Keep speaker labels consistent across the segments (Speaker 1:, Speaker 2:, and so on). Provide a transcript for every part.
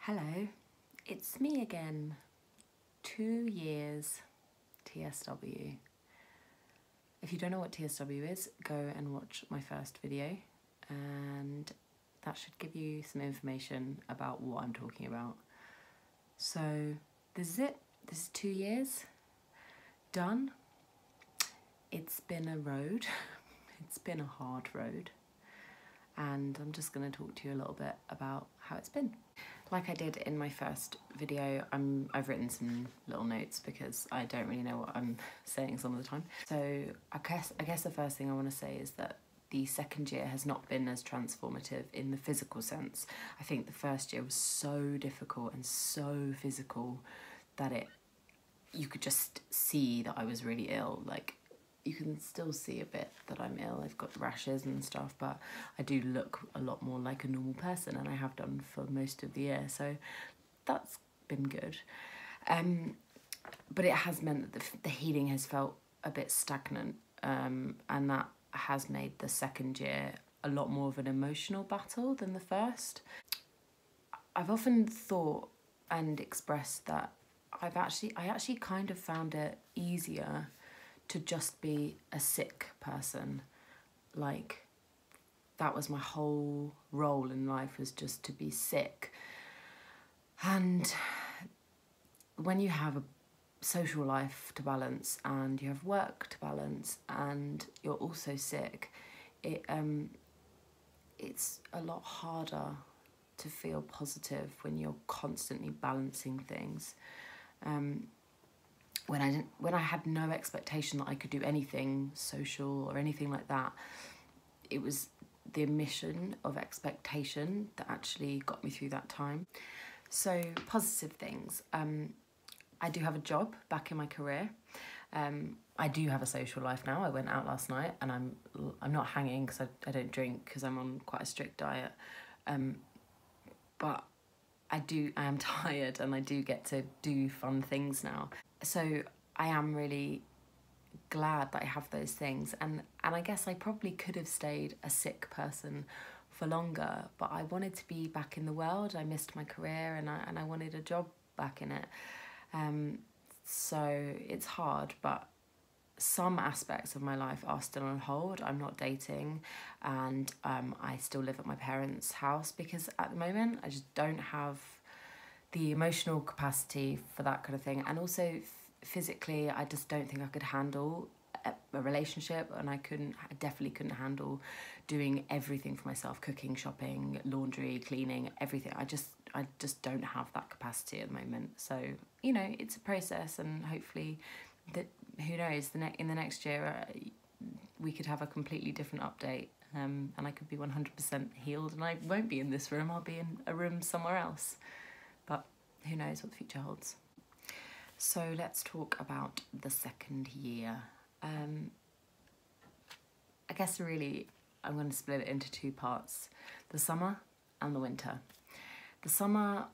Speaker 1: Hello, it's me again. 2 years TSW. If you don't know what TSW is, go and watch my first video and that should give you some information about what I'm talking about. So this is it. This is 2 years done. It's been a road. It's been a hard road. And I'm just going to talk to you a little bit about how it's been. Like I did in my first video, I've written some little notes because I don't really know what I'm saying some of the time. So I guess the first thing I want to say is that the second year has not been as transformative in the physical sense. I think the first year was so difficult and so physical that you could just see that I was really ill. Like, you can still see a bit that I'm ill. I've got rashes and stuff, but I do look a lot more like a normal person, and I have done for most of the year, so that's been good. But it has meant that the healing has felt a bit stagnant, and that has made the second year a lot more of an emotional battle than the first. I've often thought and expressed that I actually kind of found it easier to just be a sick person. Like, that was my whole role in life, was just to be sick. And when you have a social life to balance and you have work to balance and you're also sick, it's a lot harder to feel positive when you're constantly balancing things. When I had no expectation that I could do anything social or anything like that, it was the omission of expectation that actually got me through that time. So, positive things. I do have a job back in my career. I do have a social life now. I went out last night, and I'm not hanging because I don't drink because I'm on quite a strict diet. But I am tired, and I do get to do fun things now. So I am really glad that I have those things, and I guess I probably could have stayed a sick person for longer, but I wanted to be back in the world. I missed my career, and I wanted a job back in it. So it's hard, but some aspects of my life are still on hold. I'm not dating, and I still live at my parents' house because at the moment I just don't have the emotional capacity for that kind of thing, and also physically I just don't think I could handle a relationship, and I definitely couldn't handle doing everything for myself: cooking, shopping, laundry, cleaning, everything. I just don't have that capacity at the moment. So, you know, it's a process, and hopefully who knows, in the next year we could have a completely different update, and I could be 100% healed, and I won't be in this room. I'll be in a room somewhere else. But who knows what the future holds. So let's talk about the second year. I guess really I'm going to split it into two parts: the summer and the winter. The summer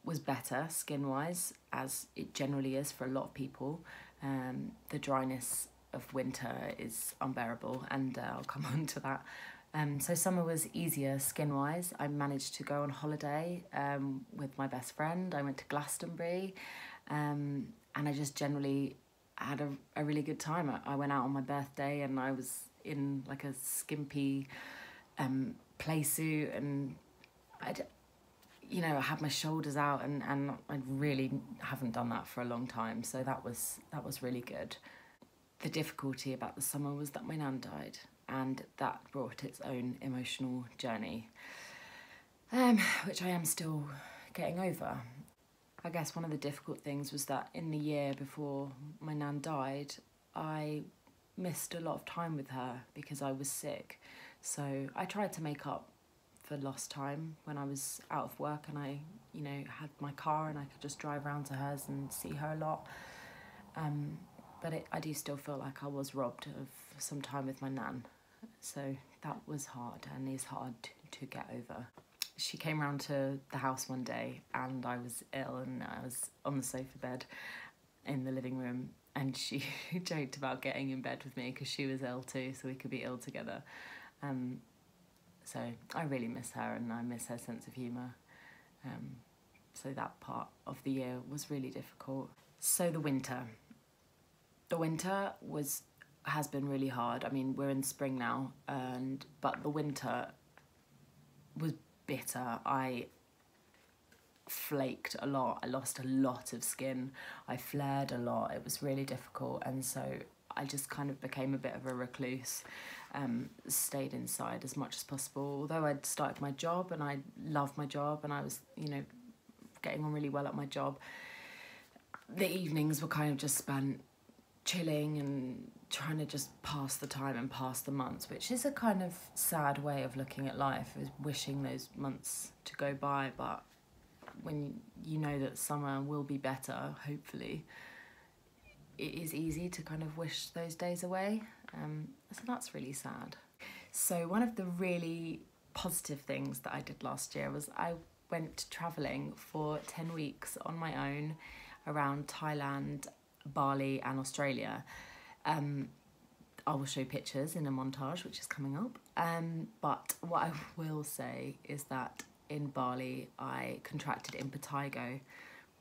Speaker 1: was better skin-wise, as it generally is for a lot of people. The dryness of winter is unbearable, and I'll come on to that. So summer was easier skin-wise. I managed to go on holiday with my best friend. I went to Glastonbury, and I just generally had a really good time. I went out on my birthday, and I was in like a skimpy play suit, and I had my shoulders out, and I really haven't done that for a long time. So that was really good. The difficulty about the summer was that my nan died, and that brought its own emotional journey, which I am still getting over. I guess one of the difficult things was that in the year before my nan died, I missed a lot of time with her because I was sick. So I tried to make up for lost time when I was out of work, and I, had my car and I could just drive around to hers and see her a lot. But I do still feel like I was robbed of some time with my nan. So that was hard, and is hard to get over. She came round to the house one day, and I was ill, and I was on the sofa bed in the living room, and she joked about getting in bed with me because she was ill too, so we could be ill together. So I really miss her, and I miss her sense of humour. so that part of the year was really difficult. So the winter. The winter has been really hard. I mean, we're in spring now, but the winter was bitter. I flaked a lot. I lost a lot of skin. I flared a lot. It was really difficult, and so I just kind of became a bit of a recluse. Stayed inside as much as possible. Although I'd started my job and I loved my job and I was, you know, getting on really well at my job, the evenings were kind of just spent chilling and trying to just pass the time and pass the months, which is a kind of sad way of looking at life, is wishing those months to go by. But when you know that summer will be better, hopefully, it is easy to kind of wish those days away. So that's really sad. So one of the really positive things that I did last year was I went travelling for 10 weeks on my own around Thailand, Bali and Australia. I will show pictures in a montage which is coming up. But what I will say is that in Bali I contracted impetigo,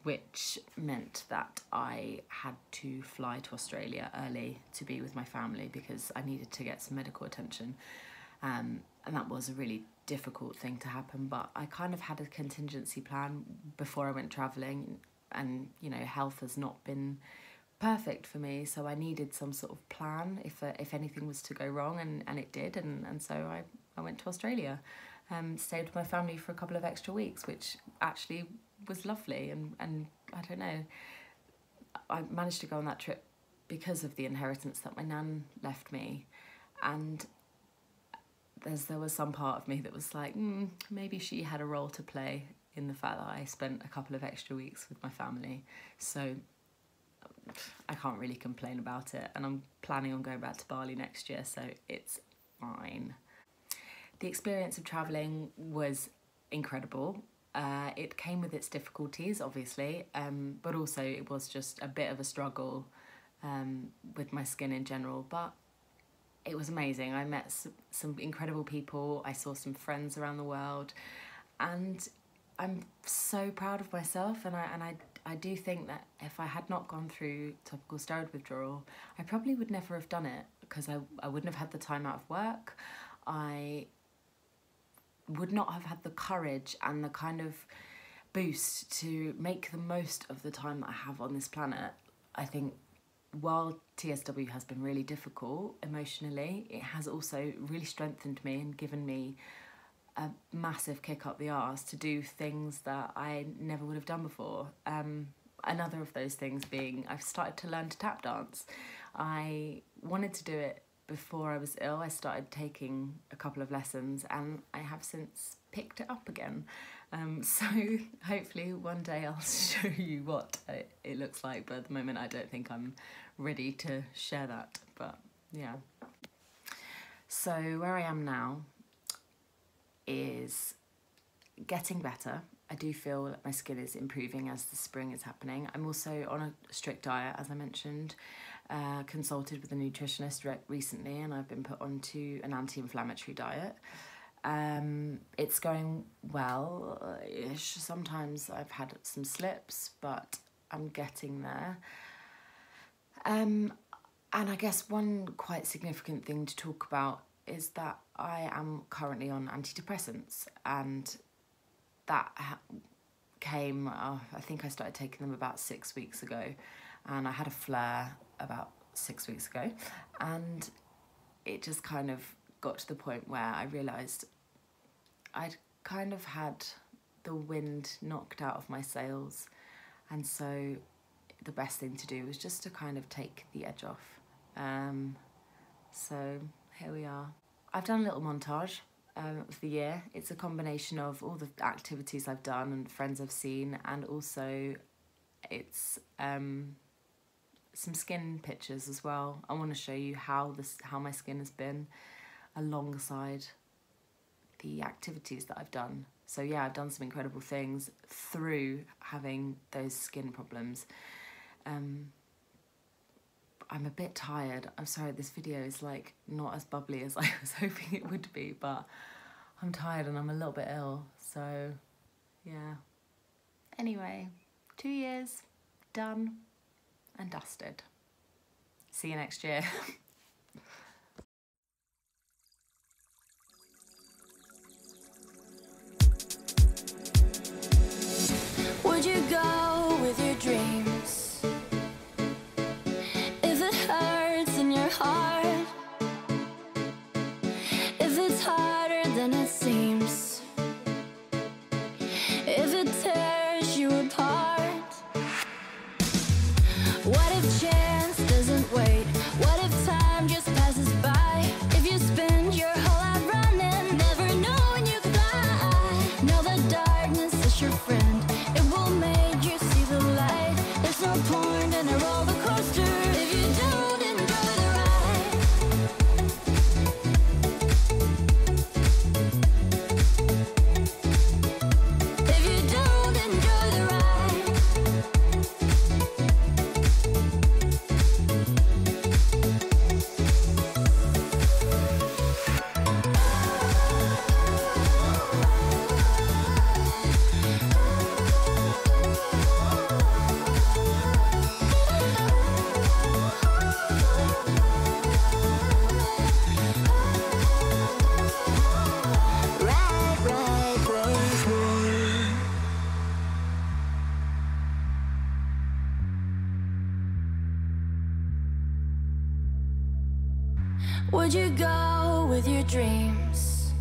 Speaker 1: which meant that I had to fly to Australia early to be with my family because I needed to get some medical attention. And that was a really difficult thing to happen, but I kind of had a contingency plan before I went travelling, and you know, health has not been perfect for me, so I needed some sort of plan if anything was to go wrong, and it did, and so I went to Australia. Stayed with my family for a couple of extra weeks, which actually was lovely, and I don't know, I managed to go on that trip because of the inheritance that my nan left me, and there was some part of me that was like, maybe she had a role to play in the fact that I spent a couple of extra weeks with my family, so I can't really complain about it, and I'm planning on going back to Bali next year, so it's fine. The experience of travelling was incredible. It came with its difficulties, obviously, but also it was just a bit of a struggle with my skin in general, but it was amazing. I met some incredible people, I saw some friends around the world, and I'm so proud of myself, and I do think that if I had not gone through topical steroid withdrawal, I probably would never have done it, because I wouldn't have had the time out of work. I would not have had the courage and the kind of boost to make the most of the time that I have on this planet. I think while TSW has been really difficult emotionally, it has also really strengthened me and given me a massive kick up the arse to do things that I never would have done before. Another of those things being I've started to learn to tap dance. I wanted to do it before I was ill. I started taking a couple of lessons and I have since picked it up again. So hopefully one day I'll show you what it looks like, but at the moment I don't think I'm ready to share that, but yeah. So where I am now is getting better. I do feel that my skin is improving as the spring is happening. I'm also on a strict diet, as I mentioned. Consulted with a nutritionist recently, and I've been put onto an anti-inflammatory diet. It's going well-ish. Sometimes I've had some slips, but I'm getting there. And I guess one quite significant thing to talk about is that I am currently on antidepressants, and that came, I think I started taking them about 6 weeks ago, and I had a flare about 6 weeks ago, and it just kind of got to the point where I realised I'd kind of had the wind knocked out of my sails, and so the best thing to do was just to kind of take the edge off. So here we are. I've done a little montage of the year. It's a combination of all the activities I've done and friends I've seen, and also it's some skin pictures as well. I want to show you how my skin has been alongside the activities that I've done. So yeah, I've done some incredible things through having those skin problems. I'm a bit tired. I'm sorry, this video is like not as bubbly as I was hoping it would be, but I'm tired and I'm a little bit ill, so yeah. Anyway, 2 years, done and dusted. See you next year.
Speaker 2: Would you go with your dreams if it hurts in your heart? If it's harder than it seems, if it tears you apart? What if chance doesn't wait? What if time just passes by? If you spend your whole life running, never knowing you could fly, know the darkness is your friend. It will make you see the light. There's no point in a roller coaster if you don't enjoy the ride. If you don't enjoy the ride. Would you go with your dreams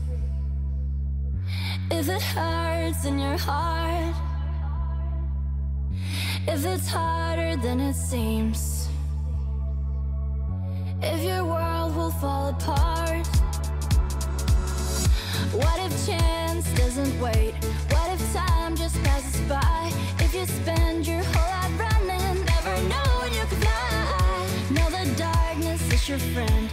Speaker 2: if it hurts in your heart? If it's harder than it seems, if your world will fall apart? What if chance doesn't wait? What if time just passes by? If you spend your whole life running, never knowing you could fly, know the darkness is your friend.